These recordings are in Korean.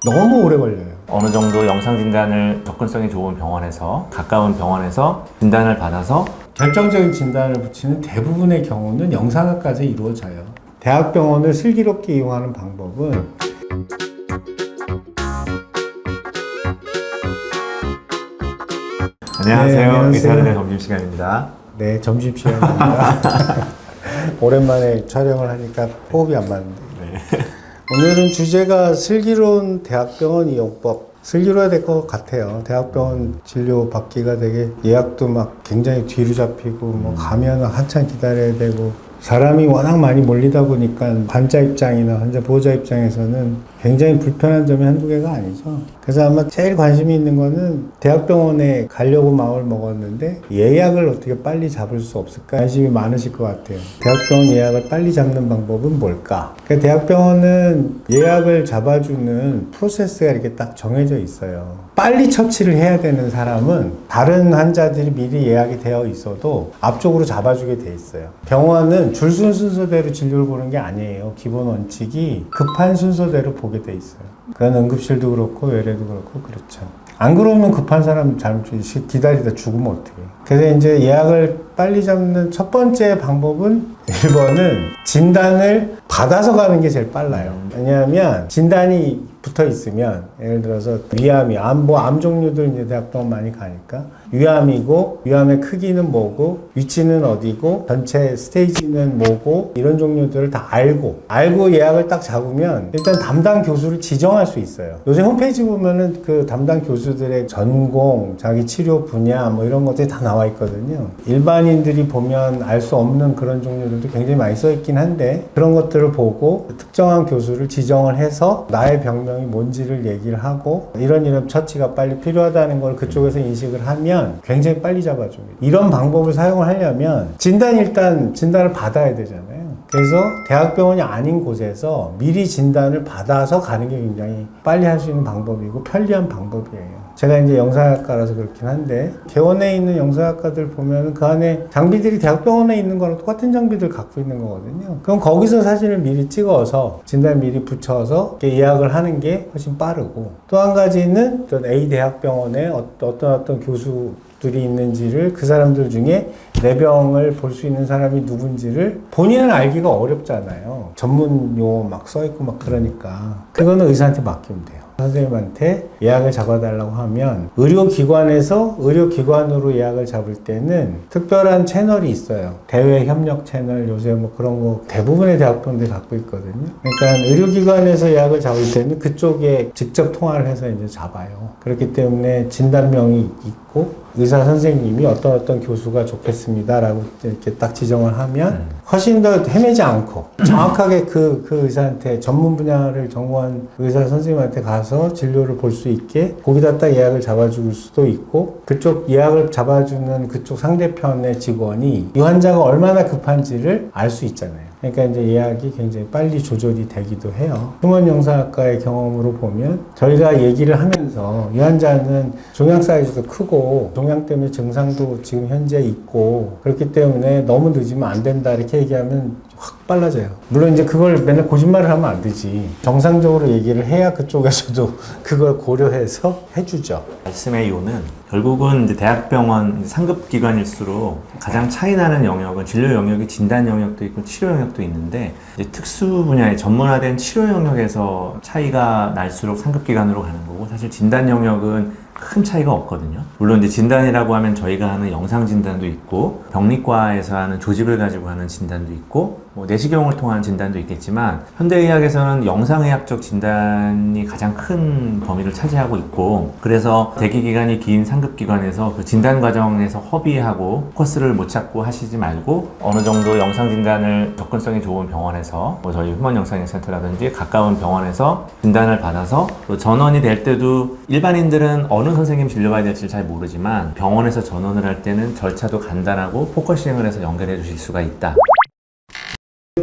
너무 오래 걸려요. 어느 정도 영상 진단을 접근성이 좋은 병원에서, 가까운 병원에서 진단을 받아서 결정적인 진단을 붙이는 대부분의 경우는 영상학까지 이루어져요. 대학병원을 슬기롭게 이용하는 방법은 안녕하세요. 안녕하세요. 의사들의 점심시간입니다. 네, 점심시간입니다. 오랜만에 촬영을 하니까 호흡이 안 맞는데. 네. 오늘은 주제가 슬기로운 대학병원 이용법. 슬기로워야 될 것 같아요. 대학병원 진료 받기가 되게 예약도 막 굉장히 뒤로 잡히고 뭐 가면 한참 기다려야 되고 사람이 워낙 많이 몰리다 보니까 환자 입장이나 환자 보호자 입장에서는 굉장히 불편한 점이 한두 개가 아니죠. 그래서 아마 제일 관심이 있는 거는 대학병원에 가려고 마음을 먹었는데 예약을 어떻게 빨리 잡을 수 없을까 관심이 많으실 것 같아요. 대학병원 예약을 빨리 잡는 방법은 뭘까? 그러니까 대학병원은 예약을 잡아주는 프로세스가 이렇게 딱 정해져 있어요. 빨리 처치를 해야 되는 사람은 다른 환자들이 미리 예약이 되어 있어도 앞쪽으로 잡아주게 돼 있어요. 병원은 줄 순 순서대로 진료를 보는 게 아니에요. 기본 원칙이 급한 순서대로 보게 돼 있어요. 그건 응급실도 그렇고 외래도 그렇고 그렇죠. 안 그러면 급한 사람 잘못 기다리다 죽으면 어떡해요. 그래서 이제 예약을 빨리 잡는 첫 번째 방법은 1번은 진단을 받아서 가는 게 제일 빨라요. 왜냐하면 진단이 붙어 있으면 예를 들어서 위암이 암 종류들 이제 대학병원 많이 가니까 위암이고 위암의 크기는 뭐고 위치는 어디고 전체 스테이지는 뭐고 이런 종류들을 다 알고 예약을 딱 잡으면 일단 담당 교수를 지정할 수 있어요. 요새 홈페이지 보면은 그 담당 교수들의 전공, 자기 치료 분야 뭐 이런 것들이 다 나와 있거든요. 일반인들이 보면 알 수 없는 그런 종류들도 굉장히 많이 써 있긴 한데 그런 것들을 보고 특정한 교수를 지정을 해서 나의 병명이 뭔지를 얘기를 하고 이런 처치가 빨리 필요하다는 걸 그쪽에서 인식을 하면 굉장히 빨리 잡아줍니다. 이런 방법을 사용을 하려면 일단 진단을 받아야 되잖아요. 그래서 대학병원이 아닌 곳에서 미리 진단을 받아서 가는 게 굉장히 빨리 할 수 있는 방법이고 편리한 방법이에요. 제가 이제 영상학과라서 그렇긴 한데 개원에 있는 영상학과들 보면 그 안에 장비들이 대학병원에 있는 거랑 똑같은 장비들 갖고 있는 거거든요. 그럼 거기서 사진을 미리 찍어서 진단 미리 붙여서 예약을 하는 게 훨씬 빠르고 또 한 가지는 어떤 A 대학병원에 어떤 교수들이 있는지를 그 사람들 중에 내 병을 볼 수 있는 사람이 누군지를 본인은 알기가 어렵잖아요. 전문 용어 막 써있고 막 그러니까 그거는 의사한테 맡기면 돼요. 선생님한테 예약을 잡아달라고 하면 의료기관으로 예약을 잡을 때는 특별한 채널이 있어요. 대외 협력 채널 요새 뭐 그런 거 대부분의 대학병원들이 갖고 있거든요. 그러니까 의료기관에서 예약을 잡을 때는 그쪽에 직접 통화를 해서 이제 잡아요. 그렇기 때문에 진단명이 있고 의사 선생님이 어떤 교수가 좋겠습니다라고 이렇게 딱 지정을 하면 훨씬 더 헤매지 않고 정확하게 그 의사한테 전문 분야를 전공한 의사 선생님한테 가서 진료를 볼 수 있게 거기다 딱 예약을 잡아줄 수도 있고 그쪽 예약을 잡아주는 그쪽 상대편의 직원이 이 환자가 얼마나 급한지를 알 수 있잖아요. 그러니까 이제 예약이 굉장히 빨리 조절이 되기도 해요. 흉먼영상학과의 경험으로 보면 저희가 얘기를 하면서 이 환자는 종양 사이즈도 크고 종양 때문에 증상도 지금 현재 있고 그렇기 때문에 너무 늦으면 안 된다 이렇게 얘기하면 확 빨라져요. 물론 이제 그걸 맨날 거짓말을 하면 안 되지. 정상적으로 얘기를 해야 그쪽에서도 그걸 고려해서 해주죠. 말씀의 이유는 결국은 이제 대학병원 상급기관일수록 가장 차이나는 영역은 진료 영역이 진단 영역도 있고 치료 영역도 있는데 이제 특수 분야의 전문화된 치료 영역에서 차이가 날수록 상급기관으로 가는 거고 사실 진단 영역은 큰 차이가 없거든요. 물론 이제 진단이라고 하면 저희가 하는 영상 진단도 있고 병리과에서 하는 조직을 가지고 하는 진단도 있고 뭐 내시경을 통한 진단도 있겠지만 현대의학에서는 영상의학적 진단이 가장 큰 범위를 차지하고 있고 그래서 대기기간이 긴 상급기관에서 그 진단 과정에서 허비하고 코스를 못 찾고 하시지 말고 어느 정도 영상 진단을 접근성이 좋은 병원에서 뭐 저희 흉먼영상의센터라든지 가까운 병원에서 진단을 받아서 또 전원이 될 때도 일반인들은 어느 선생님 진료받아야 될지 잘 모르지만 병원에서 전원을 할 때는 절차도 간단하고 포커싱을 해서 연결해 주실 수가 있다.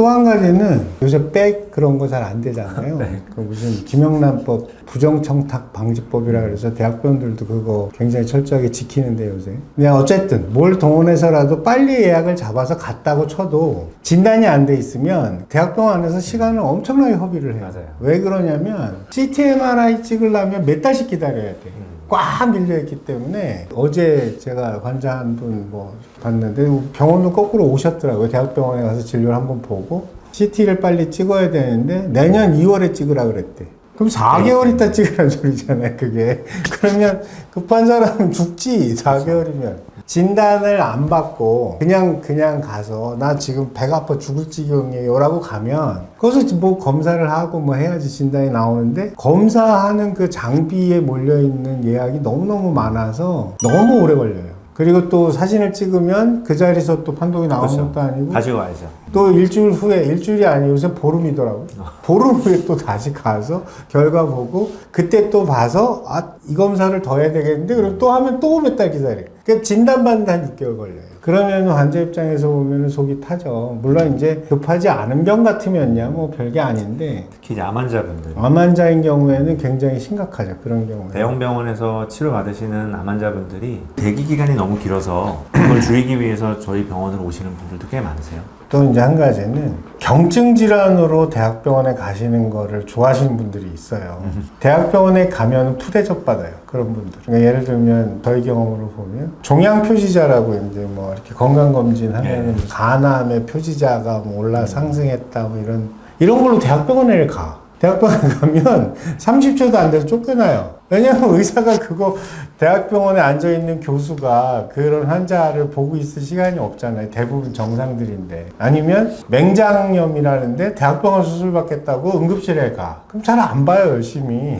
또 한 가지는 요새 백 그런 거 잘 안 되잖아요. 네. 그 무슨 김영란법 부정청탁 방지법이라 그래서 대학병원들도 그거 굉장히 철저하게 지키는데 요새. 그냥 어쨌든 뭘 동원해서라도 빨리 예약을 잡아서 갔다고 쳐도 진단이 안 돼 있으면 대학병원 안에서 시간을 엄청나게 허비를 해요. 맞아요. 왜 그러냐면 CT, MRI 찍으려면 몇 달씩 기다려야 돼. 꽉 밀려있기 때문에 어제 제가 환자 한 분 뭐 봤는데 병원도 거꾸로 오셨더라고요. 대학병원에 가서 진료를 한번 보고 CT를 빨리 찍어야 되는데 내년 2월에 찍으라 그랬대. 그럼 4개월 있다 찍으라는 소리잖아요, 그게. 그러면 급한 사람은 죽지, 4개월이면. 진단을 안 받고 그냥 가서 나 지금 배가 아파 죽을 지경이에요 라고 가면 거기서 뭐 검사를 하고 뭐 해야지 진단이 나오는데 검사하는 그 장비에 몰려있는 예약이 너무너무 많아서 너무 오래 걸려요. 그리고 또 사진을 찍으면 그 자리에서 또 판독이 나오는 그렇죠. 것도 아니고 가지고 와야죠. 또 일주일 후에, 일주일이 아니고 요새 보름이더라고요. 보름 후에 또 다시 가서 결과 보고 그때 또 봐서 아, 이 검사를 더 해야 되겠는데 그럼 또 하면 또 몇 달 기다려요. 그러니까 진단받는데 한 6개월 걸려요. 그러면 환자 입장에서 보면 속이 타죠. 물론 이제 급하지 않은 병 같으면야 뭐 별게 아닌데 특히 이제 암 환자분들. 암 환자인 경우에는 굉장히 심각하죠. 그런 경우에. 대형 병원에서 치료 받으시는 암 환자분들이 대기 기간이 너무 길어서 그걸 줄이기 위해서 저희 병원으로 오시는 분들도 꽤 많으세요. 또 이제 한 가지는 경증 질환으로 대학병원에 가시는 거를 좋아하시는 분들이 있어요. 대학병원에 가면 푸대접 받아요. 그런 분들. 그러니까 예를 들면 저희 경험으로 보면 종양 표지자라고 이제 뭐 이렇게 건강 검진 하면은 네. 간암의 표지자가 뭐 올라 상승했다 뭐 이런 걸로 대학병원에 가. 대학병원에 가면 30초도 안 돼서 쫓겨나요. 왜냐면 의사가 그거 대학병원에 앉아있는 교수가 그런 환자를 보고 있을 시간이 없잖아요. 대부분 정상들인데. 아니면 맹장염이라는데 대학병원 수술받겠다고 응급실에 가. 그럼 잘 안 봐요, 열심히.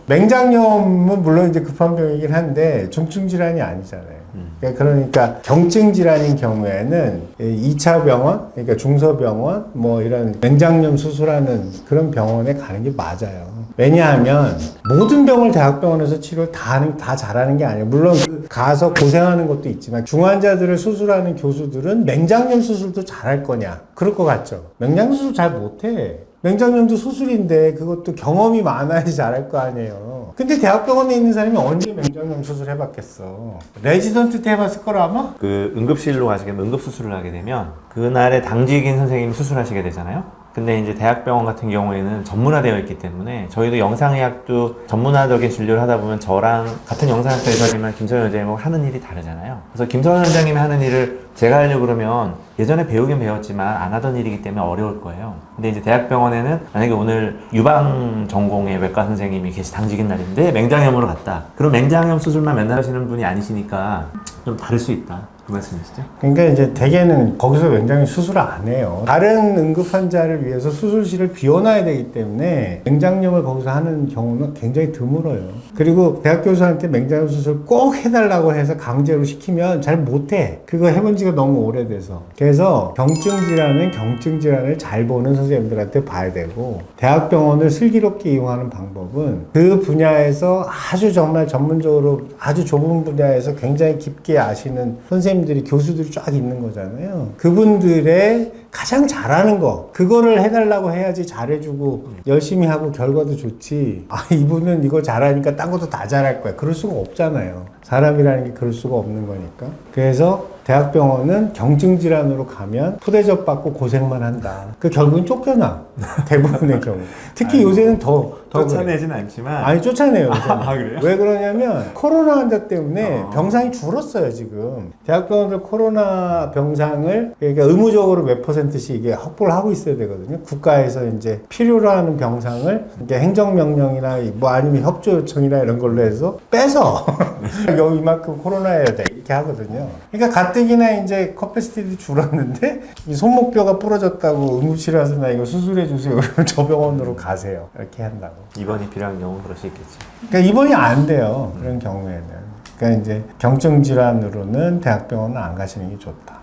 맹장염은 물론 이제 급한 병이긴 한데 중증 질환이 아니잖아요. 그러니까 경증 질환인 경우에는 2차 병원, 그러니까 중소병원, 뭐 이런 맹장염 수술하는 그런 병원에 가는 게 맞아요. 왜냐하면 모든 병을 대학병원에서 치료를 다 잘하는 게 아니에요. 물론 가서 고생하는 것도 있지만 중환자들을 수술하는 교수들은 맹장염 수술도 잘할 거냐? 그럴 것 같죠. 맹장염 수술 잘 못해. 맹장염도 수술인데 그것도 경험이 많아야지 잘할 거 아니에요. 근데 대학병원에 있는 사람이 언제 맹장염 수술 해봤겠어. 레지던트 때 해봤을 거라 아마? 그 응급실로 가시게 되면 응급수술을 하게 되면 그날에 당직인 선생님이 수술하시게 되잖아요. 근데 이제 대학병원 같은 경우에는 전문화되어 있기 때문에 저희도 영상의학도 전문화적인 진료를 하다 보면 저랑 같은 영상학과 의사지만 김서현 원장님하고 하는 일이 다르잖아요. 그래서 김서현 원장님이 하는 일을 제가 하려고 그러면 예전에 배우긴 배웠지만 안 하던 일이기 때문에 어려울 거예요. 근데 이제 대학병원에는 만약에 오늘 유방 전공의 외과 선생님이 당직인 날인데 맹장염으로 갔다. 그럼 맹장염 수술만 맨날 하시는 분이 아니시니까 좀 다를 수 있다. 그 말씀이시죠? 그러니까 이제 대개는 거기서 맹장염 수술을 안 해요. 다른 응급 환자를 위해서 수술실을 비워놔야 되기 때문에 맹장염을 거기서 하는 경우는 굉장히 드물어요. 그리고 대학 교수한테 맹장염 수술 꼭 해달라고 해서 강제로 시키면 잘 못해. 그거 해본 지가 너무 오래돼서. 그래서 경증 질환을 잘 보는 선생님들한테 봐야 되고 대학병원을 슬기롭게 이용하는 방법은 그 분야에서 아주 정말 전문적으로 아주 좁은 분야에서 굉장히 깊게 아시는 선생님들이 교수들이 쫙 있는 거잖아요. 그분들의 가장 잘하는 거 그거를 해달라고 해야지 잘해주고 열심히 하고 결과도 좋지. 아 이분은 이거 잘하니까 딴 것도 다 잘할 거야. 그럴 수가 없잖아요. 사람이라는 게 그럴 수가 없는 거니까. 그래서 대학병원은 경증 질환으로 가면 푸대접 받고 고생만 한다. 그 결국은 쫓겨나. 대부분의 경우. 특히 요새는 더 그래. 쫓아내진 않지만 아니 쫓아내요. 요새는. 아, 그래요? 왜 그러냐면 코로나 환자 때문에 병상이 줄었어요 지금. 대학병원들 코로나 병상을 그러니까 의무적으로 몇 %씩 이게 확보를 하고 있어야 되거든요. 국가에서 이제 필요로 하는 병상을 이렇게 행정명령이나 뭐 아니면 협조 요청이나 이런 걸로 해서 빼서 여기 이만큼 코로나여야 돼 이렇게 하거든요. 그러니까 가뜩이나 이제 커패시티도 줄었는데 이 손목뼈가 부러졌다고 응급실에 와서 나 이거 수술해 주세요. 그러면 저 병원으로 가세요. 이렇게 한다고. 입원이 필요한 경우는 그럴 수 있겠죠. 그러니까 입원이 안 돼요. 그런 경우에는. 그러니까 이제 경증 질환으로는 대학병원은 안 가시는 게 좋다.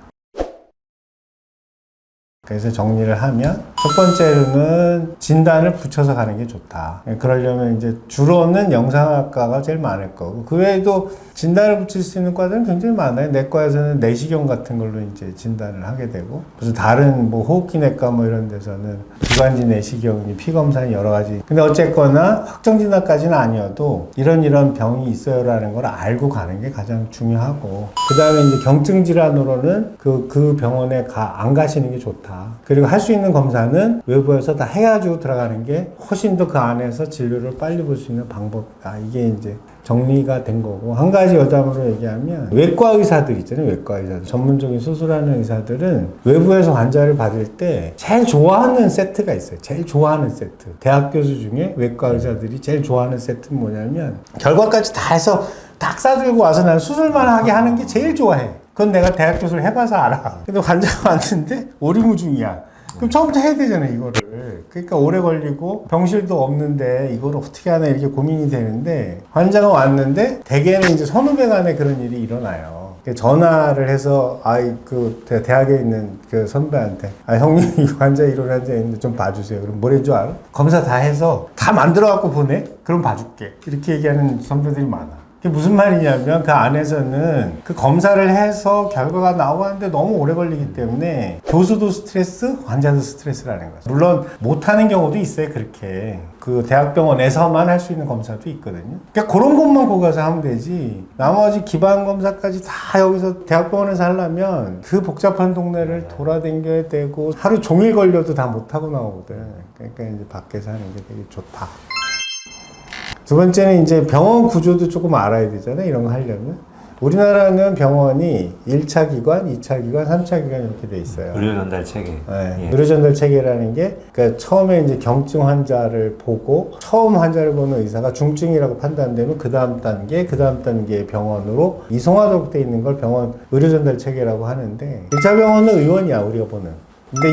그래서 정리를 하면 첫 번째로는 진단을 붙여서 가는 게 좋다. 그러려면 이제 주로는 영상학과가 제일 많을 거고 그 외에도 진단을 붙일 수 있는 과들은 굉장히 많아요. 내과에서는 내시경 같은 걸로 이제 진단을 하게 되고 무슨 다른 뭐 호흡기 내과 뭐 이런 데서는 기관지 내시경이 피 검사니 여러 가지. 근데 어쨌거나 확정 진단까지는 아니어도 이런 병이 있어요라는 걸 알고 가는 게 가장 중요하고 그다음에 이제 경증 질환으로는 그 병원에 안 가시는 게 좋다. 그리고 할 수 있는 검사는 외부에서 다 해가지고 들어가는 게 훨씬 더 그 안에서 진료를 빨리 볼 수 있는 방법이다. 이게 이제 정리가 된 거고 한 가지 여담으로 얘기하면 외과 의사들 있잖아요. 외과 의사들 전문적인 수술하는 의사들은 외부에서 환자를 받을 때 제일 좋아하는 세트가 있어요. 제일 좋아하는 세트. 대학 교수 중에 외과 의사들이 제일 좋아하는 세트는 뭐냐면 결과까지 다 해서 딱 싸들고 와서 난 수술만 하게 하는 게 제일 좋아해. 그건 내가 대학 교수를 해봐서 알아. 근데 환자가 왔는데 오리무중이야. 그럼 처음부터 해야 되잖아, 이거를. 그러니까 오래 걸리고 병실도 없는데 이거를 어떻게 하나 이렇게 고민이 되는데 환자가 왔는데 대개는 이제 선후배 간에 그런 일이 일어나요. 전화를 해서 대학에 있는 그 선배한테 형님 이 환자 이런 환자 있는데 좀 봐주세요. 그럼 뭐랬는 줄 알아? 검사 다 해서 다 만들어 갖고 보내? 그럼 봐줄게. 이렇게 얘기하는 선배들이 많아. 그게 무슨 말이냐면 그 안에서는 그 검사를 해서 결과가 나오는데 너무 오래 걸리기 때문에 교수도 스트레스, 환자도 스트레스라는 거죠. 물론 못하는 경우도 있어요. 그렇게 그 대학병원에서만 할 수 있는 검사도 있거든요. 그러니까 그런 것만 거기 가서 하면 되지 나머지 기반 검사까지 다 여기서 대학병원에서 하려면 그 복잡한 동네를 돌아다녀야 되고 하루 종일 걸려도 다 못하고 나오거든. 그러니까 이제 밖에서 하는 게 되게 좋다. 두 번째는 이제 병원 구조도 조금 알아야 되잖아요. 이런 거 하려면. 우리나라는 병원이 1차 기관, 2차 기관, 3차 기관 이렇게 돼 있어요. 의료 전달 체계. 네. 예. 의료 전달 체계라는 게 그러니까 처음에 이제 경증 환자를 보고 처음 환자를 보는 의사가 중증이라고 판단되면 그 다음 단계의 병원으로 이송하도록 돼 있는 걸 병원 의료 전달 체계라고 하는데 1차 병원은 의원이야, 우리가 보는. 근데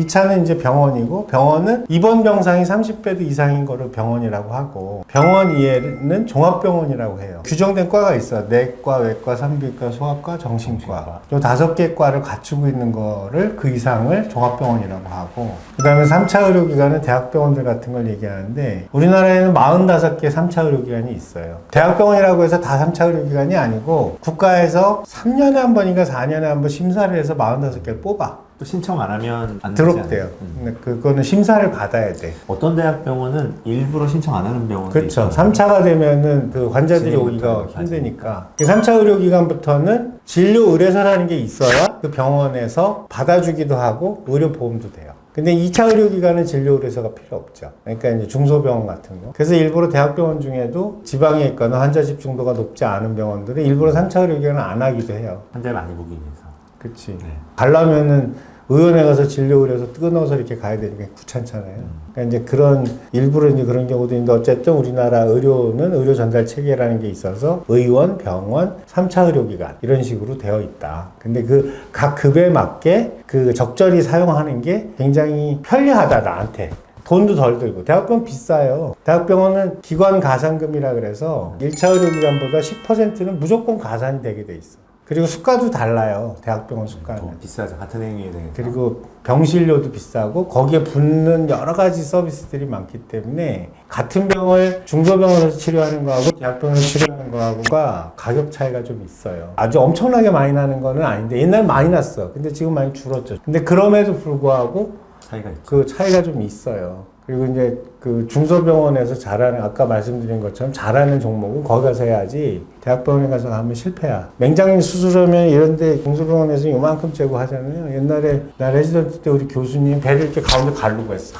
2차는 이제 병원이고 병원은 입원 병상이 30베드 이상인 거를 병원이라고 하고 병원 이외에는 종합병원이라고 해요. 규정된 과가 있어. 내과, 외과, 산부인과, 소아과, 정신과. 요 5개 과를 갖추고 있는 거를 그 이상을 종합병원이라고 하고 그 다음에 3차 의료기관은 대학병원들 같은 걸 얘기하는데 우리나라에는 45개 3차 의료기관이 있어요. 대학병원이라고 해서 다 3차 의료기관이 아니고 국가에서 3년에 한 번인가 4년에 한 번 심사를 해서 45개를 뽑아. 또 신청 안 하면 안 드롭돼요. 근데 그거는 심사를 받아야 돼. 어떤 대학병원은 일부러 신청 안 하는 병원도 그렇죠. 있고 3차가 되면은 그 환자들이 오기가 힘드니까. 3차 의료기관부터는 진료 의뢰서라는 게 있어야 그 병원에서 받아주기도 하고 의료보험도 돼요. 근데 2차 의료기관은 진료 의뢰서가 필요 없죠. 그러니까 이제 중소병원 같은 거. 그래서 일부러 대학병원 중에도 지방에 있거나 환자 집중도가 높지 않은 병원들은 일부러 3차 의료기관을 안 하기도 해요. 환자를 많이 보기 위해서. 그치. 네. 가려면은 의원에 가서 진료 의뢰서 끊어서 이렇게 가야 되니까 귀찮잖아요. 그러니까 이제 일부러 이제 그런 경우도 있는데 어쨌든 우리나라 의료는 의료 전달 체계라는 게 있어서 의원, 병원, 3차 의료기관 이런 식으로 되어 있다. 근데 그 각 급에 맞게 그 적절히 사용하는 게 굉장히 편리하다, 나한테. 돈도 덜 들고. 대학병원 비싸요. 대학병원은 기관 가산금이라 그래서 1차 의료기관보다 10%는 무조건 가산이 되게 돼 있어. 그리고 수가도 달라요. 대학병원 수가는. 비싸죠. 같은 행위에 대해서. 그리고 병실료도 비싸고 거기에 붙는 여러 가지 서비스들이 많기 때문에 같은 병을 중소병원에서 치료하는 거하고 대학병원에서 치료하는 거하고가 가격 차이가 좀 있어요. 아주 엄청나게 많이 나는 거는 아닌데 옛날에 많이 났어. 근데 지금 많이 줄었죠. 근데 그럼에도 불구하고 차이가 있죠. 그 차이가 좀 있어요. 그리고 이제 그 중소병원에서 잘하는, 아까 말씀드린 것처럼 잘하는 종목은 거기 가서 해야지 대학병원에 가서 하면 실패야. 맹장 수술하면 이런데 중소병원에서 요만큼 째고 하잖아요. 옛날에 나 레지던트 때 우리 교수님 배를 이렇게 가운데 가르고 했어.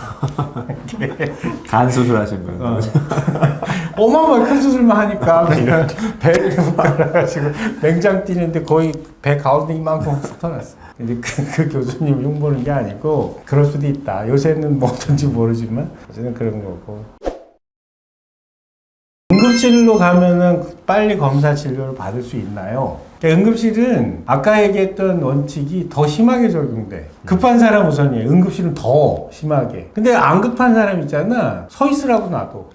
간 수술하신 분. 어마어마하게 큰 수술만 하니까 배를 이렇게 갈아가지고 맹장 뛰는데 거의 배 가운데 이만큼 흩어놨어. 근데 그 교수님 흉보는 게 아니고 그럴 수도 있다. 요새는 뭐든지 모르지만 어쨌든 그런 거고. 응급실로 가면은 빨리 검사 진료를 받을 수 있나요? 응급실은 아까 얘기했던 원칙이 더 심하게 적용돼. 급한 사람 우선이에요. 응급실은 더 심하게. 근데 안 급한 사람 있잖아. 서 있으라고 놔둬.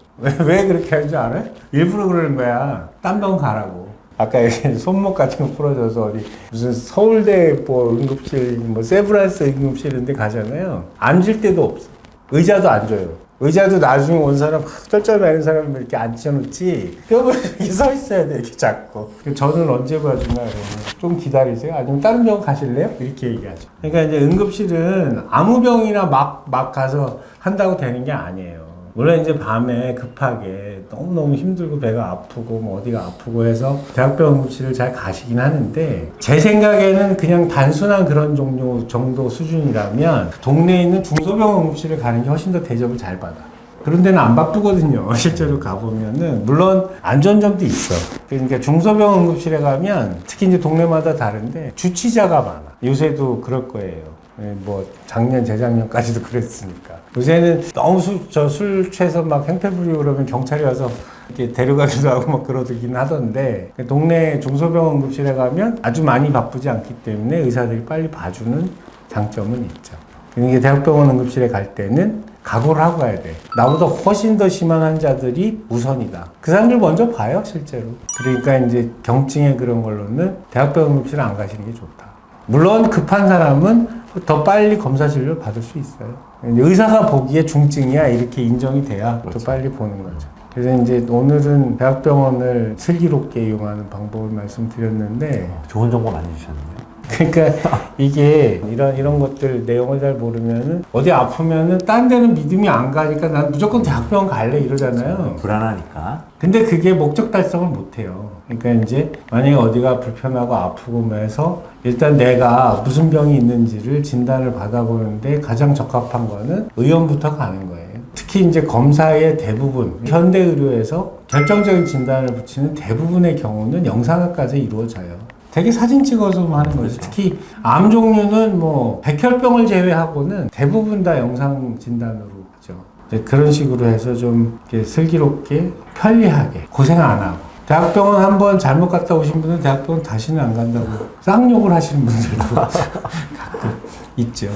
왜 그렇게 하는 줄 알아요? 일부러 그러는 거야. 딴 병원 가라고. 아까 얘기한 손목 같은 거 부러져서 어디 무슨 서울대 뭐 응급실, 뭐 세브란스 응급실 이런 데 가잖아요. 앉을 데도 없어. 의자도 안 줘요. 의자도 나중에 온 사람, 쩔쩔매는 사람 이렇게 앉혀놓지, 뼈부러 이렇게 서 있어야 돼, 이렇게 잡고. 저는 언제 봐주나, 그러면 좀 기다리세요? 아니면 다른 병원 가실래요? 이렇게 얘기하죠. 그러니까 이제 응급실은 아무 병이나 막 가서 한다고 되는 게 아니에요. 물론 이제 밤에 급하게 너무너무 힘들고 배가 아프고 뭐 어디가 아프고 해서 대학병원 응급실을 잘 가시긴 하는데, 제 생각에는 그냥 단순한 그런 종류 정도 수준이라면 동네에 있는 중소병원 응급실을 가는 게 훨씬 더 대접을 잘 받아. 그런 데는 안 바쁘거든요. 실제로 가보면은. 물론 안 좋은 점도 있어. 그러니까 중소병원 응급실에 가면 특히 이제 동네마다 다른데 주치자가 많아. 요새도 그럴 거예요. 뭐 작년 재작년까지도 그랬으니까. 요새는 너무 술 취해서 막 행패 부리고 그러면 경찰이 와서 이렇게 데려가기도 하고 막 그러긴 하던데, 동네 중소병원 응급실에 가면 아주 많이 바쁘지 않기 때문에 의사들이 빨리 봐주는 장점은 있죠. 그러니까 대학병원 응급실에 갈 때는 각오를 하고 가야 돼. 나보다 훨씬 더 심한 환자들이 우선이다. 그 사람들 먼저 봐요, 실제로. 그러니까 이제 경증의 그런 걸로는 대학병원 응급실에 안 가시는 게 좋다. 물론 급한 사람은 더 빨리 검사 진료를 받을 수 있어요. 의사가 보기에 중증이야 이렇게 인정이 돼야 그렇죠. 더 빨리 보는 거죠. 그래서 이제 오늘은 대학병원을 슬기롭게 이용하는 방법을 말씀드렸는데, 좋은 정보 많이 주셨네요. 그러니까 이게 이런 것들 내용을 잘 모르면은 어디 아프면은 딴 데는 믿음이 안 가니까 난 무조건 대학병원 갈래 이러잖아요. 불안하니까. 근데 그게 목적 달성을 못 해요. 그러니까 이제 만약에 어디가 불편하고 아프고 뭐 해서 일단 내가 무슨 병이 있는지를 진단을 받아보는데 가장 적합한 거는 의원부터 가는 거예요. 특히 이제 검사의 대부분, 현대의료에서 결정적인 진단을 붙이는 대부분의 경우는 영상학과에서 이루어져요. 되게 사진 찍어서 하는 거죠. 그렇죠. 특히 암 종류는 뭐 백혈병을 제외하고는 대부분 다 영상 진단으로 하죠. 이제 그런 식으로 해서 좀 이렇게 슬기롭게 편리하게 고생 안 하고, 대학병원 한번 잘못 갔다 오신 분은 대학병원 다시는 안 간다고 쌍욕을 하시는 분들도 가끔 있죠.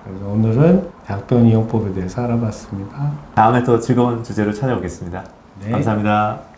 그래서 오늘은 대학병원 이용법에 대해서 알아봤습니다. 다음에 또 즐거운 주제로 찾아오겠습니다. 네. 감사합니다.